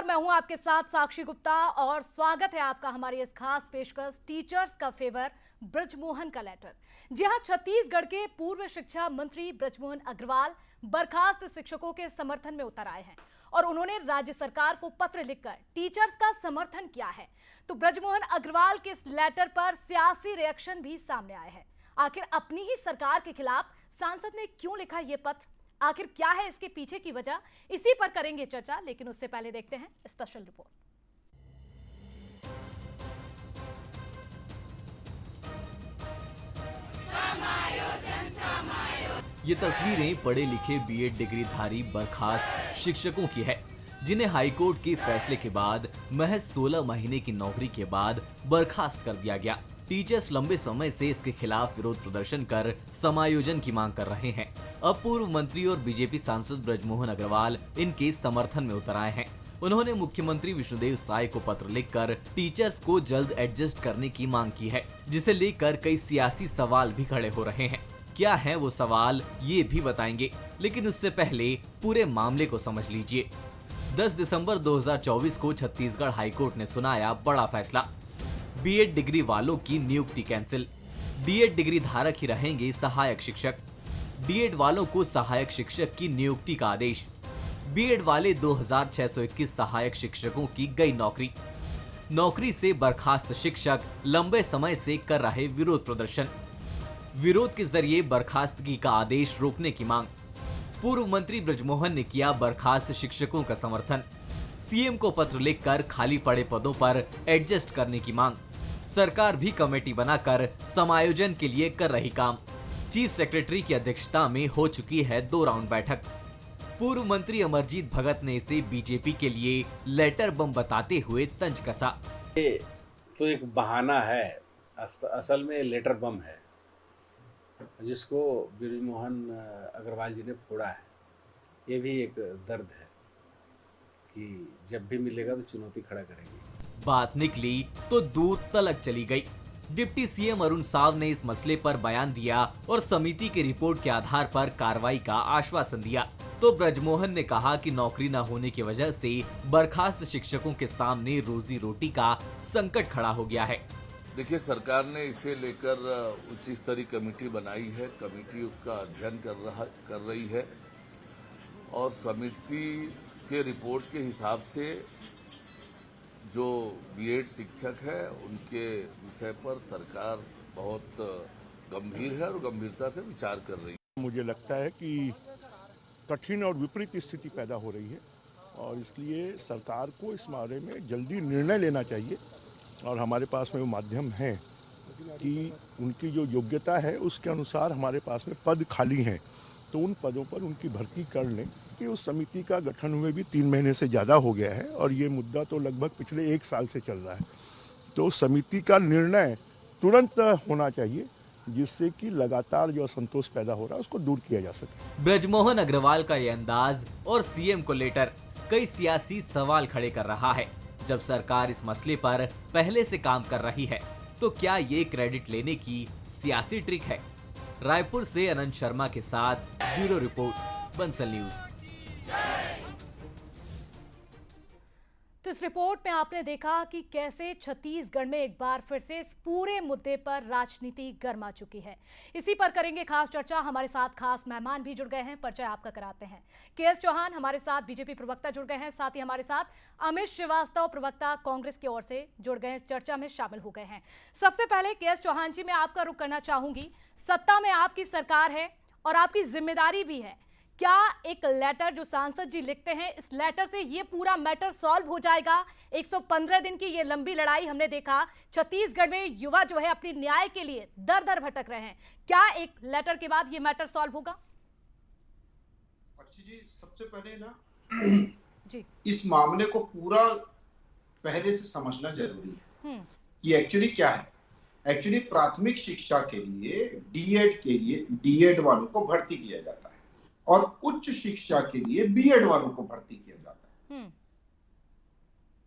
मैं हूं आपके साथ साक्षी गुप्ता और स्वागत है आपका हमारी इस खास पेशकश टीचर्स का फेवर ब्रजमोहन का लेटर। जी हां, छत्तीसगढ़ के पूर्व शिक्षा मंत्री ब्रजमोहन अग्रवाल बर्खास्त शिक्षकों के समर्थन में उतर आए हैं और उन्होंने राज्य सरकार को पत्र लिखकर टीचर्स का समर्थन किया है। तो ब्रजमोहन अग्रवाल के इस लेटर पर सियासी रिएक्शन भी सामने आए हैं। आखिर अपनी ही सरकार के खिलाफ सांसद ने क्यों लिखा ये पत्र, आखिर क्या है इसके पीछे की वजह, इसी पर करेंगे चर्चा। लेकिन उससे पहले देखते हैं स्पेशल रिपोर्ट। ये तस्वीरें पढ़े लिखे बीएड डिग्रीधारी बर्खास्त शिक्षकों की है, जिन्हें हाईकोर्ट के फैसले के बाद महज 16 महीने की नौकरी के बाद बर्खास्त कर दिया गया। टीचर्स लंबे समय से इसके खिलाफ विरोध प्रदर्शन कर समायोजन की मांग कर रहे हैं। अब पूर्व मंत्री और बीजेपी सांसद ब्रजमोहन अग्रवाल इनके समर्थन में उतर आए हैं। उन्होंने मुख्यमंत्री विष्णुदेव साय को पत्र लिखकर टीचर्स को जल्द एडजस्ट करने की मांग की है, जिसे लेकर कई सियासी सवाल भी खड़े हो रहे हैं। क्या है वो सवाल, ये भी बताएंगे, लेकिन उससे पहले पूरे मामले को समझ लीजिए। 10 दिसंबर 2024 को छत्तीसगढ़ हाईकोर्ट ने सुनाया बड़ा फैसला। बीएड डिग्री वालों की नियुक्ति कैंसिल। बीएड डिग्री धारक ही रहेंगे सहायक शिक्षक। डीएड वालों को सहायक शिक्षक की नियुक्ति का आदेश। बीएड वाले 2621 सहायक शिक्षकों की गई नौकरी। नौकरी से बर्खास्त शिक्षक लंबे समय से कर रहे विरोध प्रदर्शन। विरोध के जरिए बर्खास्तगी का आदेश रोकने की मांग। पूर्व मंत्री ब्रजमोहन ने किया बर्खास्त शिक्षकों का समर्थन। सीएम को पत्र लिखकर खाली पड़े पदों पर एडजस्ट करने की मांग। सरकार भी कमेटी बनाकर समायोजन के लिए कर रही काम। चीफ सेक्रेटरी की अध्यक्षता में हो चुकी है 2 राउंड बैठक। पूर्व मंत्री अमरजीत भगत ने इसे बीजेपी के लिए लेटर बम बताते हुए तंज कसा। तो एक बहाना है, असल में लेटर बम है, जिसको ब्रजमोहन अग्रवाल जी ने फोड़ा है। ये भी एक दर्द है कि जब भी मिलेगा तो चुनौती खड़ा करेंगे। बात निकली तो दूर तलक चली गई। डिप्टी सीएम अरुण साव ने इस मसले पर बयान दिया और समिति की रिपोर्ट के आधार पर कार्रवाई का आश्वासन दिया। तो ब्रजमोहन ने कहा कि नौकरी न होने की वजह से बर्खास्त शिक्षकों के सामने रोजी रोटी का संकट खड़ा हो गया है। देखिए, सरकार ने इसे लेकर उच्च स्तरीय कमेटी बनाई है। कमेटी उसका अध्ययन कर रही है और समिति के रिपोर्ट के हिसाब से जो बीएड शिक्षक है उनके विषय पर सरकार बहुत गंभीर है और गंभीरता से विचार कर रही है। मुझे लगता है कि कठिन और विपरीत स्थिति पैदा हो रही है और इसलिए सरकार को इस बारे में जल्दी निर्णय लेना चाहिए और हमारे पास में वो माध्यम है कि उनकी जो योग्यता है उसके अनुसार हमारे पास में पद खाली हैं, तो उन पदों पर उनकी भर्ती कर लें। कि उस समिति का गठन हुए भी 3 महीने से ज़्यादा हो गया है और ये मुद्दा तो लगभग पिछले 1 साल से चल रहा है। तो समिति का निर्णय तुरंत होना चाहिए, जिससे कि लगातार जो असंतोष पैदा हो रहा है उसको दूर किया जा सके। ब्रजमोहन अग्रवाल का ये अंदाज और सीएम को लेटर कई सियासी सवाल खड़े कर रहा है। जब सरकार इस मसले पर पहले से काम कर रही है तो क्या ये क्रेडिट लेने की सियासी ट्रिक है? रायपुर से अनंत शर्मा के साथ ब्यूरो रिपोर्ट, बंसल न्यूज। तो इस रिपोर्ट में आपने देखा कि कैसे छत्तीसगढ़ में एक बार फिर से इस पूरे मुद्दे पर राजनीति गर्मा चुकी है। इसी पर करेंगे खास चर्चा। हमारे साथ खास मेहमान भी जुड़ गए हैं, परिचय आपका कराते हैं। केएस चौहान हमारे साथ बीजेपी प्रवक्ता जुड़ गए हैं, साथ ही हमारे साथ अमित श्रीवास्तव प्रवक्ता कांग्रेस की ओर से जुड़ गए हैं, इस चर्चा में शामिल हो गए हैं। सबसे पहले केएस चौहान जी, मैं आपका रुख करना चाहूंगी। सत्ता में आपकी सरकार है और आपकी जिम्मेदारी भी है। क्या एक लेटर जो सांसद जी लिखते हैं, इस लेटर से ये पूरा मैटर सॉल्व हो जाएगा? 115 दिन की ये लंबी लड़ाई हमने देखा, छत्तीसगढ़ में युवा जो है अपनी न्याय के लिए दर दर भटक रहे हैं। क्या एक लेटर के बाद ये मैटर सॉल्व होगा? जी, सबसे पहले ना जी इस मामले को पूरा पहले से समझना जरूरी है कि एक्चुअली क्या है। एक्चुअली प्राथमिक शिक्षा के लिए डीएड के लिए डीएड वालों को भर्ती किया जाता है और उच्च शिक्षा के लिए बीएड वालों को भर्ती किया जाता है।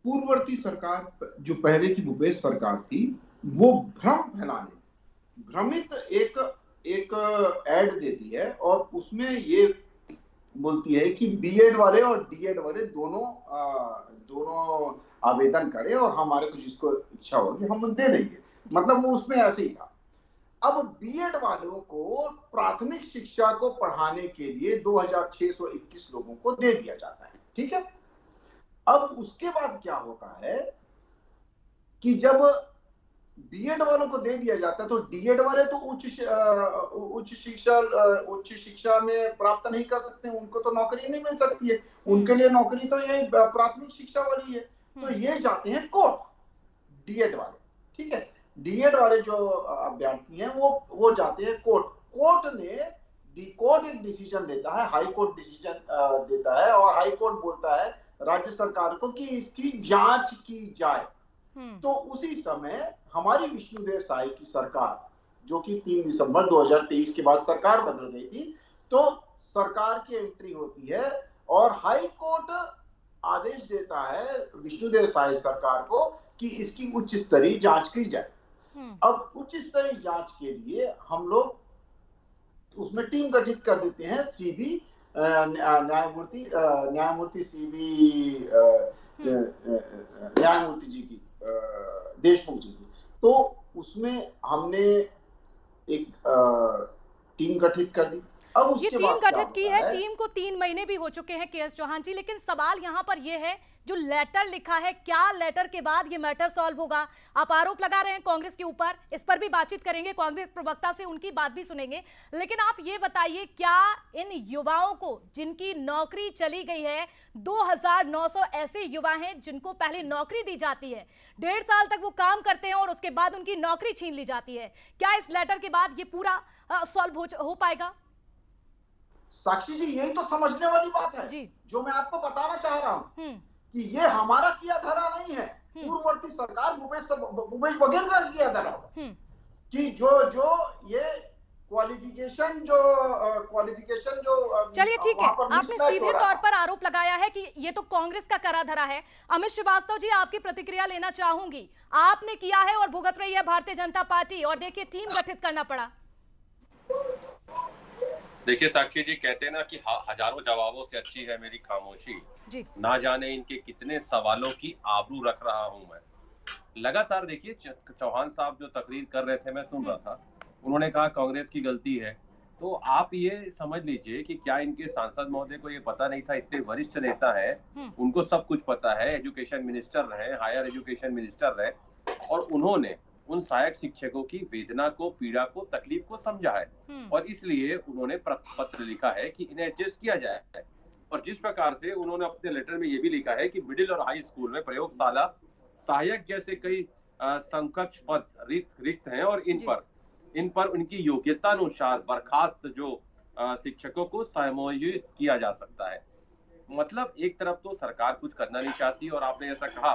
पूर्ववर्ती सरकार जो पहले की भूपेश सरकार थी, वो भ्रम फैलाने, भ्रमित एक एड देती है और उसमें ये बोलती है कि बीएड वाले और डीएड वाले दोनों दोनों आवेदन करें और हमारे को जिसको इच्छा होगी हम दे देंगे, मतलब वो उसमें ऐसे ही था। अब बीएड वालों को प्राथमिक शिक्षा को पढ़ाने के लिए 2621 लोगों को दे दिया जाता है, ठीक है। अब उसके बाद क्या होता है कि जब बीएड वालों को दे दिया जाता है तो डीएड वाले तो उच्च शिक्षा में प्राप्त नहीं कर सकते, उनको तो नौकरी नहीं मिल सकती है, उनके लिए नौकरी तो ये प्राथमिक शिक्षा वाली है। तो ये जाते हैं कोर्ट, डीएड वाले, ठीक है। डीएड वाले जो अभ्यर्थी हैं वो जाते हैं कोर्ट। कोर्ट एक डिसीजन लेता है, हाई कोर्ट डिसीजन देता है और हाई कोर्ट बोलता है राज्य सरकार को कि इसकी जांच की जाए। तो उसी समय हमारी विष्णुदेव साय की सरकार, जो कि 3 दिसंबर 2023 के बाद सरकार बदल गई थी, तो सरकार की एंट्री होती है और हाई कोर्ट आदेश देता है विष्णुदेव साय सरकार को कि इसकी उच्च स्तरीय जांच की जाए। अब उच्च स्तरीय जांच के लिए हम लोग उसमें टीम गठित कर देते हैं, सीबी न्यायमूर्ति सीबी न्यायमूर्ति जी की, देशमुख जी की। तो उसमें हमने एक टीम गठित कर दी। अब उसके ये टीम गठित की है, टीम को 3 महीने भी हो चुके हैं के.एस. चौहान जी, लेकिन सवाल यहाँ पर यह है जो लेटर लिखा है, क्या लेटर के बाद ये मैटर सॉल्व होगा? आप आरोप लगा रहे हैं कांग्रेस के ऊपर, इस पर भी बातचीत करेंगे, कांग्रेस प्रवक्ता से उनकी बात भी सुनेंगे। लेकिन आप ये बताइए, क्या इन युवाओं को जिनकी नौकरी चली गई है, 2900 ऐसे युवा हैं जिनको पहले नौकरी दी जाती है, 1.5 साल तक वो काम करते हैं और उसके बाद उनकी नौकरी छीन ली जाती है, क्या इस लेटर के बाद ये पूरा सॉल्व हो पाएगा? साक्षी जी, यही तो समझने वाली बात है जी, जो मैं आपको बताना चाह रहा हूं कि ये हमारा किया धरा नहीं है, पूर्ववर्ती सरकार भूपेश बघेल का किया धरा कि जो ये क्वालिफिकेशन जो चलिए ठीक है, आपने सीधे तौर पर आरोप लगाया है कि ये तो कांग्रेस का करा धरा है। अमित श्रीवास्तव जी, आपकी प्रतिक्रिया लेना चाहूंगी। आपने किया है और भुगत रही है भारतीय जनता पार्टी, और देखिए टीम गठित करना पड़ा। देखिए साक्षी जी, कहते हैं ना कि हजारों जवाबों से अच्छी है मेरी खामोशी जी। ना जाने इनके कितने सवालों की आबरू रख रहा हूं मैं। लगातार देखिए चौहान साहब जो तकरीर कर रहे थे, मैं सुन रहा था, उन्होंने कहा कांग्रेस की गलती है। तो आप ये समझ लीजिए कि क्या इनके सांसद महोदय को ये पता नहीं था? इतने वरिष्ठ नेता है, उनको सब कुछ पता है, एजुकेशन मिनिस्टर रहे, हायर एजुकेशन मिनिस्टर रहे, और उन्होंने उन सहायक शिक्षकों की वेदना को, पीड़ा को, तकलीफ को समझा है और इसलिए उन्होंने पत्र लिखा है कि इन्हें एडजस्ट किया जाए। और जिस प्रकार से उन्होंने अपने लेटर में ये भी लिखा है कि मिडिल और हाई स्कूल में प्रयोगशाला सहायक जैसे कई समकक्ष पद रिक्त हैं और इन पर उनकी योग्यता अनुसार बर्खास्त जो शिक्षकों को समायोजित किया जा सकता है। मतलब एक तरफ तो सरकार कुछ करना नहीं चाहती, और आपने ऐसा कहा,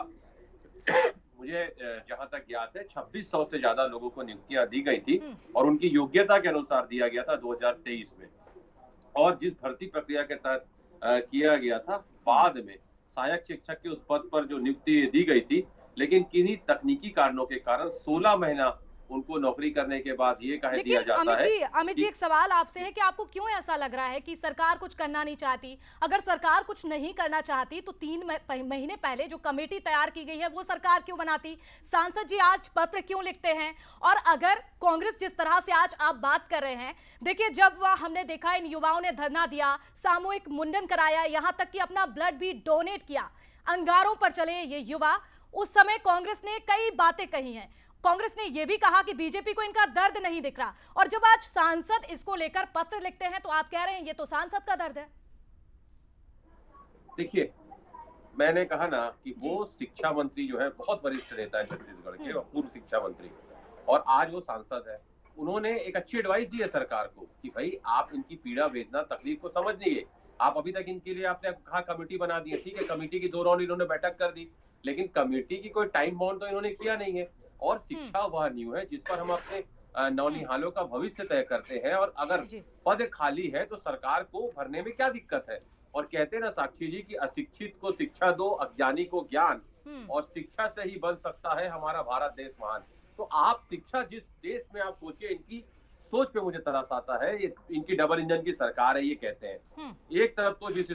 मुझे जहां तक ज्ञात है 2600 से ज्यादा लोगों को नियुक्तियां दी गई थी और उनकी योग्यता के अनुसार दिया गया था 2023 में, और जिस भर्ती प्रक्रिया के तहत किया गया था, बाद में सहायक शिक्षक के उस पद पर जो नियुक्ति दी गई थी, लेकिन किन्हीं तकनीकी कारणों के कारण 16 महीना उनको नौकरी करने के बाद ये कह दिया जाता है। अमित जी, एक सवाल आपसे है कि आपको क्यों ऐसा लग रहा है कि सरकार कुछ करना नहीं चाहती? अगर सरकार कुछ नहीं करना चाहती तो 3 महीने पहले जो कमेटी तैयार की गई है वो सरकार क्यों बनाती? सांसद जी आज पत्र क्यों लिखते हैं? और अगर कांग्रेस जिस तरह से आज आप बात कर रहे हैं, देखिए जब हमने देखा इन युवाओं ने धरना दिया, सामूहिक मुंडन कराया, यहाँ तक कि अपना ब्लड भी डोनेट किया, अंगारों पर चले ये युवा, उस समय कांग्रेस ने कई बातें कही हैं। कांग्रेस ने यह भी कहा कि बीजेपी को इनका दर्द नहीं दिख रहा, और जब आज सांसद इसको लेकर पत्र लिखते हैं तो आप कह रहे हैं ये तो सांसद का दर्द है। देखिए, मैंने कहा ना कि वो शिक्षा मंत्री जो है बहुत वरिष्ठ नेता है छत्तीसगढ़ के, और पूर्व शिक्षा मंत्री, और आज वो सांसद है। उन्होंने एक अच्छी एडवाइस दी है सरकार को कि भाई आप इनकी पीड़ा, वेदना, तकलीफ को समझिए। आप अभी तक इनके लिए आपने कहा कमेटी बना दी है, ठीक है, कमेटी की 2 राउंड इन्होंने बैठक कर दी, लेकिन कमेटी की कोई टाइम बाउंड तो इन्होंने किया नहीं है। और शिक्षा वह नींव है जिस पर हम अपने नौनिहालों का भविष्य तय करते हैं, और अगर पद खाली है तो सरकार को भरने में क्या दिक्कत है? और कहते हैं ना साक्षी जी कि अशिक्षित को शिक्षा दो, अज्ञानी को ज्ञान, और शिक्षा से ही बन सकता है हमारा भारत देश महान। तो आप शिक्षा जिस देश में आप सोचिए, इनकी सोच पे मुझे तरस आता है। ये इनकी डबल इंजन की सरकार है, ये कहते हैं। एक तरफ तो जिस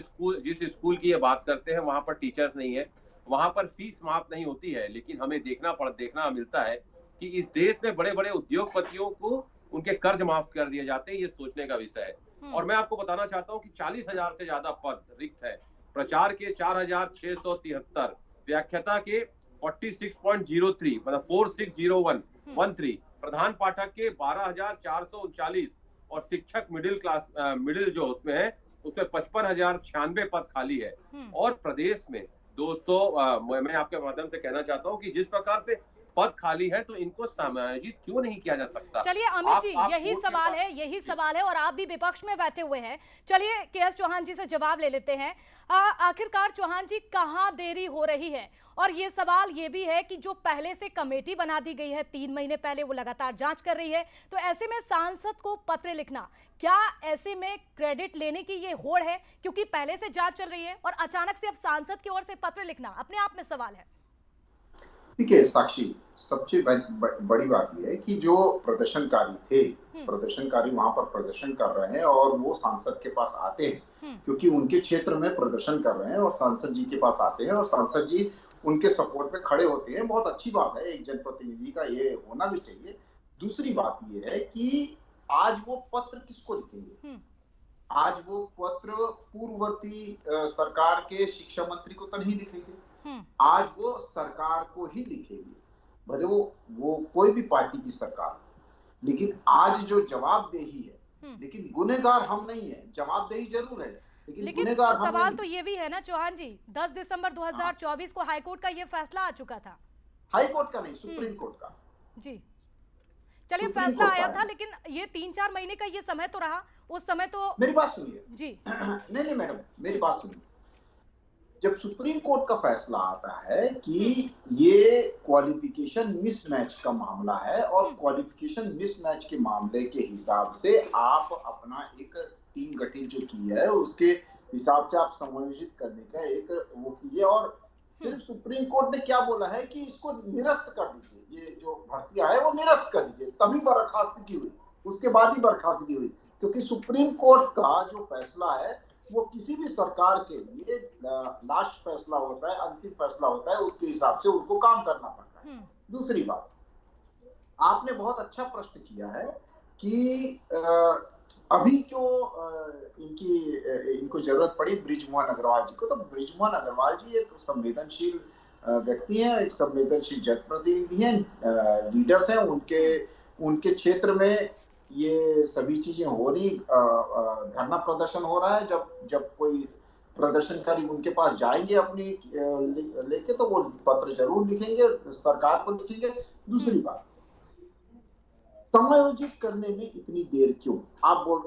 स्कूल की ये बात करते हैं वहां पर टीचर्स नहीं है, वहां पर फीस समाप्त नहीं होती है, लेकिन हमें देखना मिलता है कि इस देश में बड़े बड़े उद्योगपतियों को उनके कर्ज माफ कर दिए जाते हैं। ये सोचने का विषय है। और मैं आपको बताना चाहता हूं कि 40,000 से ज्यादा पद रिक्त है, प्रचार के 4,673, व्याख्याता के 46.03 मतलब 460113, प्रधान पाठक के 12,439 और शिक्षक मिडिल जो उसमें है उसमें 55,096 पद खाली है। और प्रदेश में 200 मैं आपके माध्यम से कहना चाहता हूं कि जिस प्रकार से पद खाली है तो इनको समायोजित क्यों नहीं किया जा सकता। चलिए अमित जी, यही सवाल है और आप भी विपक्ष में बैठे हुए हैं। चलिए के.एस. चौहान जी से जवाब ले लेते हैं। आखिरकार चौहान जी कहां देरी हो रही है? और ये सवाल ये भी है कि जो पहले से कमेटी बना दी गई है 3 महीने पहले, वो लगातार जांच कर रही है, तो ऐसे में सांसद को पत्र लिखना, क्या ऐसे में क्रेडिट लेने की ये होड़ है क्योंकि पहले से जांच चल रही है और अचानक से अब सांसद की ओर से पत्र लिखना अपने आप में सवाल है? देखिए साक्षी, सबसे बड़ी बात यह है कि जो प्रदर्शनकारी थे, प्रदर्शनकारी वहां पर प्रदर्शन कर रहे हैं और वो सांसद के पास आते हैं क्योंकि उनके क्षेत्र में प्रदर्शन कर रहे हैं और सांसद जी के पास आते हैं और सांसद जी उनके सपोर्ट पे खड़े होते हैं। बहुत अच्छी बात है, एक जनप्रतिनिधि का ये होना भी चाहिए। दूसरी बात ये है कि आज वो पत्र किसको लिखेंगे? आज वो पत्र पूर्ववर्ती सरकार के शिक्षा मंत्री को तो नहीं लिखेंगे, आज वो सरकार को ही लिखेंगे, भले वो कोई भी पार्टी की सरकार। लेकिन आज जो जवाबदेही है, लेकिन गुनहगार हम नहीं है, जवाबदेही जरूर है लेकिन गुनहगार हम सवाल तो ये भी है ना चौहान जी, 10 दिसंबर 2024 को हाईकोर्ट का ये फैसला आ चुका था। हाईकोर्ट का नहीं, सुप्रीम कोर्ट का। जी चलिए, फैसला आया था लेकिन ये 3-4 महीने का ये समय तो रहा, उस समय तो। मेरी बात सुनिए जी। नहीं मैडम, मेरी बात सुनिए। जब सुप्रीम कोर्ट का फैसला आता है कि ये क्वालिफिकेशन मिसमैच का मामला है और क्वालिफिकेशन मिसमैच के मामले के हिसाब से आप अपना एक टीम गठित जो की है उसके हिसाब से आप समायोजित करने का एक वो कीजिए। और सिर्फ सुप्रीम कोर्ट ने क्या बोला है कि इसको निरस्त कर दीजिए, ये जो भर्तियां है वो निरस्त कर दीजिए, तभी बर्खास्तगी हुई, उसके बाद ही बर्खास्तगी हुई। क्योंकि सुप्रीम कोर्ट का जो फैसला है वो किसी भी सरकार के लिए लास्ट फैसला होता है, अंतिम फैसला होता है, उसके हिसाब से उनको काम करना पड़ता है। दूसरी बात, आपने बहुत अच्छा प्रश्न किया है कि अभी जो इनको जरूरत पड़ी बृजमोहन अग्रवाल जी को, तो बृजमोहन अग्रवाल जी एक संवेदनशील व्यक्ति हैं, एक संवेदनशील जनप्रतिनिधि हैं, लीडर्स हैं, उनके क्षेत्र में ये सभी चीजें हो रही, धरना प्रदर्शन हो रहा है। जब कोई प्रदर्शनकारी उनके पास जाएंगे अपनी लेके, तो वो पत्र जरूर लिखेंगे, सरकार को लिखेंगे। दूसरी बात, समायोजित करने में इतनी देर क्यों?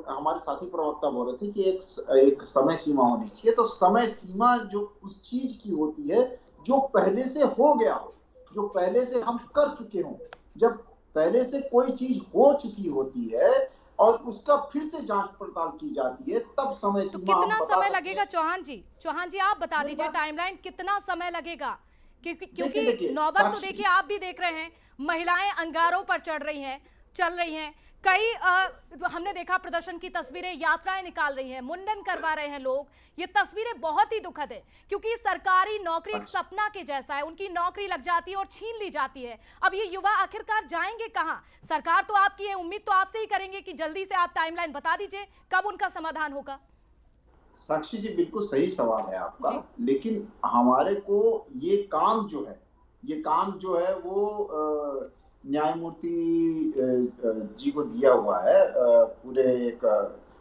हमारे साथी प्रवक्ता बोल रहे थे कि एक समय सीमा होनी चाहिए। तो समय सीमा जो उस चीज की होती है जो पहले से हो गया हो, जो पहले से हम कर चुके हों। जब पहले से कोई चीज हो चुकी होती है और उसका फिर से जांच पड़ताल की जाती है, तब समय सीमा। कितना समय लगेगा चौहान जी आप बता दीजिए, टाइमलाइन कितना समय लगेगा? क्योंकि नौबत तो देखिए, आप भी देख रहे हैं, महिलाएं अंगारों पर चल रही हैं। कई हमने देखा प्रदर्शन की तस्वीरें, यात्राएं निकाल रही हैं, मुंडन करवा रहे हैं लोग। ये तस्वीरें बहुत ही दुखद है क्योंकि सरकारी नौकरी एक सपना के जैसा है, उनकी नौकरी लग जाती है और छीन ली जाती है। अब ये युवा आखिरकार जाएंगे कहां? सरकार तो आपकी है, उम्मीद तो आपसे ही करेंगे कि जल्दी से आप टाइमलाइन बता दीजिए कब उनका समाधान होगा। साक्षी जी, बिल्कुल सही सवाल है आपका, लेकिन हमारे को ये काम जो है वो न्यायमूर्ति जी को दिया हुआ है, पूरे एक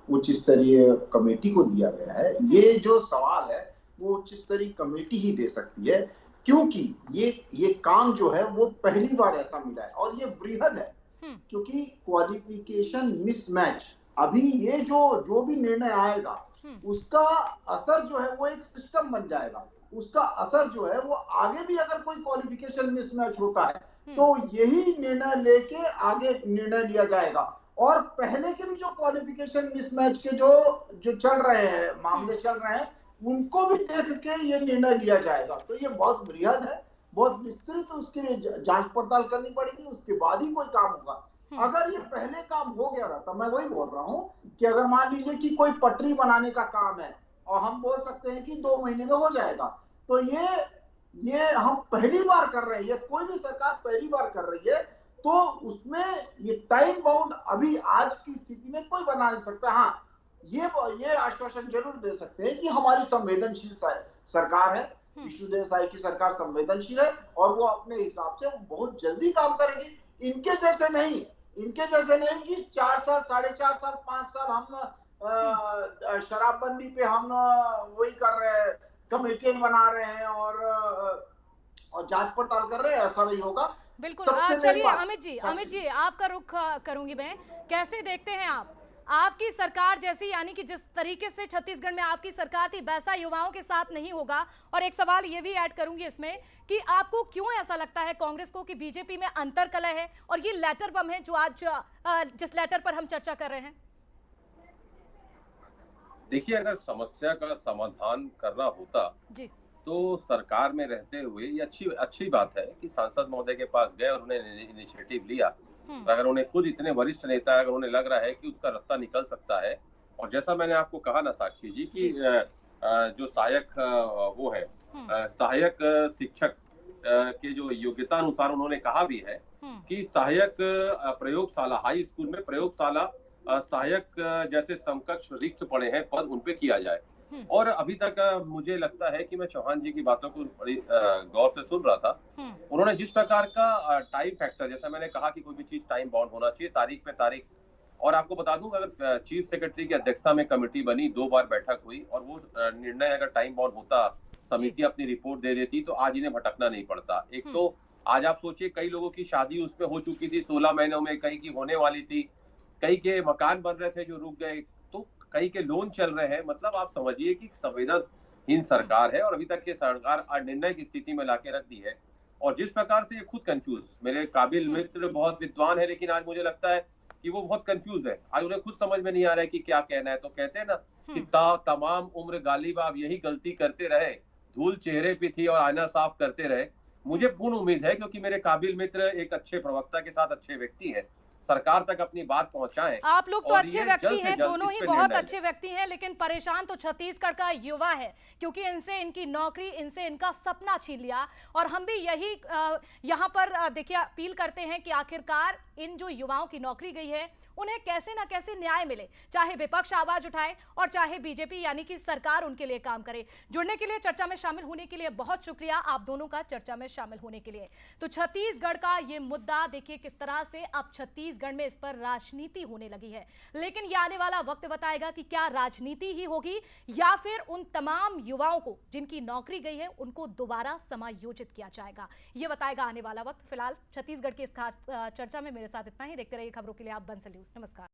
उच्च स्तरीय कमेटी को दिया गया है। ये जो सवाल है वो उच्च स्तरीय कमेटी ही दे सकती है, क्योंकि ये काम जो है वो पहली बार ऐसा मिला है और ये वृहद है। क्योंकि क्वालिफिकेशन मिसमैच, अभी ये जो भी निर्णय आएगा उसका असर जो है वो एक सिस्टम बन जाएगा। उसका असर जो है वो आगे भी अगर कोई क्वालिफिकेशन मिसमैच होता है तो यही निर्णय लेके आगे निर्णय लिया जाएगा। और पहले के भी जो क्वालिफिकेशन मिसमैच के जो चल रहे हैं, मामले चल रहे हैं, उनको भी देख के ये निर्णय लिया जाएगा। तो ये बहुत वृहद है, बहुत विस्तृत, उसके लिए जांच पड़ताल करनी पड़ेगी, उसके बाद ही कोई काम होगा। अगर ये पहले काम हो गया रहता, मैं वही बोल रहा हूँ कि अगर मान लीजिए कि कोई पटरी बनाने का काम है और हम बोल सकते हैं कि 2 महीने में हो जाएगा, तो ये ये हम पहली बार कर रहे हैं, कोई भी सरकार पहली बार कर रही है, तो उसमें ये टाइम बाउंड अभी आज की स्थिति में कोई बना नहीं सकता। हाँ, ये आश्वासन जरूर दे सकते हैं कि हमारी संवेदनशील सरकार है, विष्णुदेव साय की सरकार संवेदनशील है और वो अपने हिसाब से बहुत जल्दी काम करेगी। इनके जैसे नहीं कि 4 साल, 4.5 साल, 5 साल हम शराबबंदी पे हम वही कर रहे हैं, कमेटियां बना रहे हैं और जांच पड़ताल कर रहे हैं, ऐसा नहीं होगा। बिल्कुल। चलिए अमित जी आपका रुख करूंगी मैं। कैसे देखते हैं आप, आपकी सरकार जैसी, यानी कि जिस तरीके से छत्तीसगढ़ में आपकी सरकार थी वैसा युवाओं के साथ नहीं होगा? और एक सवाल ये भी ऐड करूंगी इसमें कि आपको क्यों ऐसा लगता है कांग्रेस को कि बीजेपी में अंतरकलह है और ये लेटर बम है जो आज जिस लेटर पर हम चर्चा कर रहे हैं? देखिए, अगर समस्या का समाधान करना होता जी, तो सरकार में रहते हुए ये अच्छी बात है कि सांसद महोदय के पास गए और उन्हें इनिशिएटिव लिया। अगर उन्हें खुद इतने वरिष्ठ नेता, अगर उन्हें लग रहा है कि उसका रास्ता निकल सकता है, और जैसा मैंने आपको कहा ना साक्षी जी कि जो सहायक वो है सहायक शिक्षक के जो योग्यता अनुसार उन्होंने कहा भी है कि सहायक प्रयोगशाला, हाई स्कूल में प्रयोगशाला सहायक जैसे समकक्ष रिक्त पड़े हैं पद, उन पे किया जाए। और अभी तक मुझे लगता है कि मैं चौहान जी की बातों को बड़ी गौर से सुन रहा था। उन्होंने जिस प्रकार का टाइम फैक्टर, जैसा मैंने कहा कि कोई भी चीज टाइम बाउंड होना चाहिए, तारीख पे तारीख। और आपको बता दूं, अगर चीफ सेक्रेटरी की अध्यक्षता में कमेटी बनी, 2 बार बैठक हुई और वो निर्णय अगर टाइम बाउंड होता, समिति अपनी रिपोर्ट दे देती, तो आज इन्हें भटकना नहीं पड़ता। एक तो आज आप सोचिए, कई लोगों की शादी उसमें हो चुकी थी 16 महीनों में, कई की होने वाली थी, कई के मकान बन रहे थे जो रुक गए, तो कई के लोन चल रहे हैं। मतलब आप समझिए कि संवेदनहीन सरकार है और अभी तक ये सरकार निर्णय की स्थिति में लाके रख दी है। और जिस प्रकार से ये खुद कंफ्यूज, मेरे काबिल मित्र बहुत विद्वान है, लेकिन आज मुझे लगता है कि वो बहुत कंफ्यूज है। आज उन्हें खुद समझ में नहीं आ रहा है कि क्या कहना है। तो कहते हैं ना कि तमाम उम्र गालिब आप यही गलती करते रहे, धूल चेहरे पे थी और आईना साफ करते रहे। मुझे पूर्ण उम्मीद है, क्योंकि मेरे काबिल मित्र एक अच्छे प्रवक्ता के साथ अच्छे व्यक्ति हैं, सरकार तक अपनी बात पहुंचाएं। आप लोग तो अच्छे व्यक्ति हैं, दोनों ही बहुत अच्छे व्यक्ति हैं, लेकिन परेशान तो छत्तीसगढ़ का युवा है, क्योंकि इनसे इनकी नौकरी, इनसे इनका सपना छीन लिया। और हम भी यही यहाँ पर देखिए अपील करते हैं कि आखिरकार इन जो युवाओं की नौकरी गई है उन्हें कैसे ना कैसे न्याय मिले, चाहे विपक्ष आवाज उठाए और चाहे बीजेपी यानी कि सरकार उनके लिए काम करे। जुड़ने के लिए, चर्चा में शामिल होने के लिए बहुत शुक्रिया आप दोनों का, चर्चा में शामिल होने के लिए। तो छत्तीसगढ़ का ये मुद्दा देखिए किस तरह से अब छत्तीसगढ़ में इस पर राजनीति होने लगी है, लेकिन ये आने वाला वक्त बताएगा कि क्या राजनीति ही होगी या फिर उन तमाम युवाओं को जिनकी नौकरी गई है उनको दोबारा समायोजित किया जाएगा, ये बताएगा आने वाला वक्त। फिलहाल छत्तीसगढ़ की इस खास चर्चा में मेरे साथ इतना ही। देखते रहिए खबरों के लिए आप बंसल न्यूज। नमस्कार।